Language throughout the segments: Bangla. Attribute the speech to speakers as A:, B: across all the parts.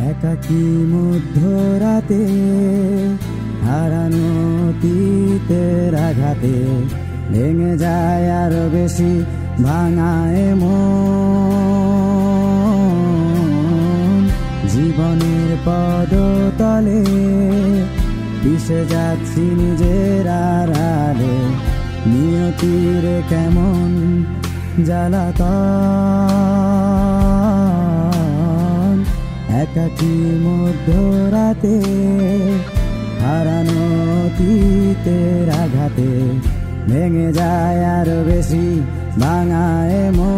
A: একাকী মধ্যরাতে হারানো অতীতের আঘাতে ভেঙে যায় আরো বেশি ভাঙায় মন। জীবনের পদতলে পিষে যাচ্ছি নিজের আড়ালে, নিয়তির কেমন জ্বালাতন। একাকী মধ্যরাতে হারানো অতীতের আঘাতে ভেঙে যায় আরো বেশি ভাঙায় মন।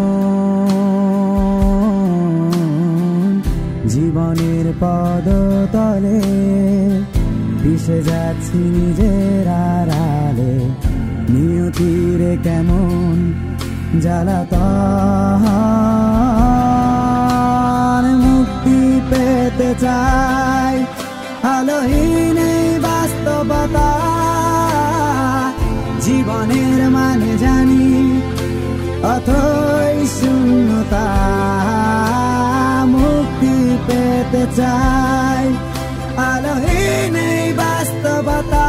A: জীবনের পদতলে পিষে যাচ্ছি নিজের আড়ালে, নিয়তির কেমন জ্বালাতন। মুক্তি পেতে চাই আলোহীন এই বাস্তবতা, জীবনের মানে জানি অথই শূন্যতা। মুক্তি পেতে চাই আলোহীন এই বাস্তবতা,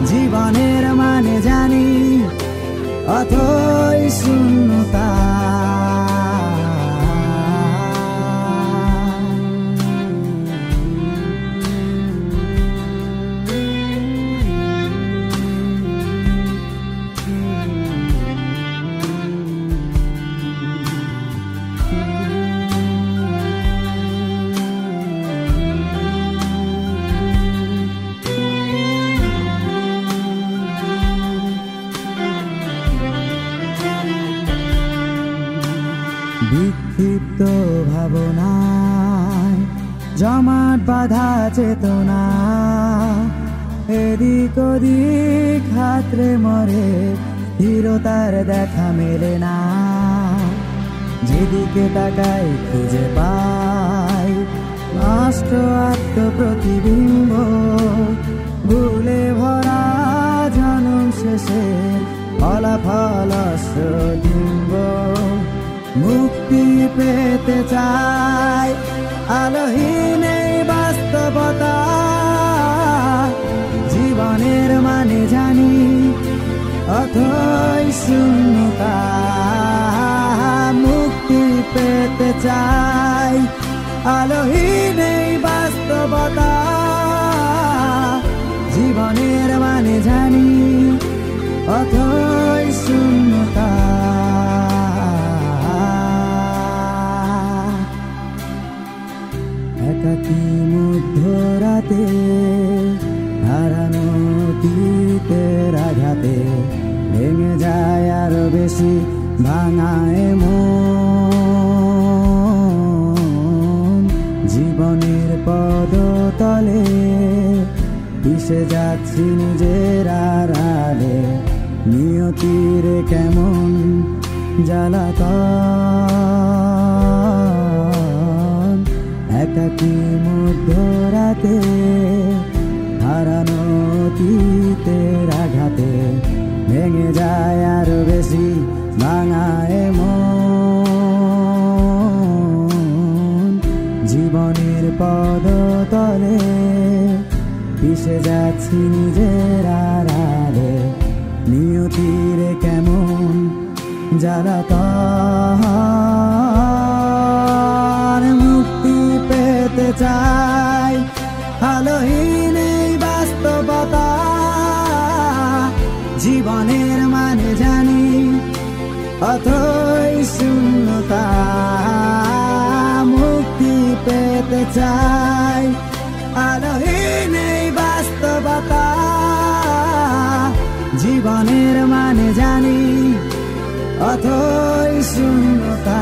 A: জীবনের মানে জানি অথই শূন্যতা। বিক্ষিপ্ত ভাবনায় জমাট বাঁধা চেতনা, এদিক ওদিক হাতড়ে মরে স্থিরতার দেখা মেলে না। যেদিকে তাকাই খুঁজে পাই নষ্ট আত্মপ্রতিবিম্ব, ভুলে ভরা জনম শেষে ফলাফল ডিম্ব। মুক্তি পেতে চাই আলোহীন এই বাস্তবতা, জীবনের মানে জানি অথই শূন্যতা। মুক্তি পেতে চাই আলোহীন এই বাস্তবতা, জীবনের মানে জানি অথই শূন্যতা। একাকী মধ্যরাতে হারানো অতীতের আঘাতে ভেঙে যায় আরো বেশি ভাঙায় মন। জীবনের পদতলে পিষে যাচ্ছি নিজের আড়ালে, নিয়তির কেমন জ্বালাতন। একাকী মধ্যরাতে হারানো অতীতের আঘাতে ভেঙে যায় আরো বেশি ভাঙায় মন। জীবনের পদতলে পিষে যাচ্ছি নিজের আড়ালে, নিয়তির কেমন জ্বালাতন। মুক্তি পেতে চাই আলোহীন এই বাস্তবতা, জীবনের মানে জানি অথই শূন্যতা। মুক্তি পেতে চাই আলোহীন এই বাস্তবতা, জীবনের মানে জানি অথই শূন্যতা।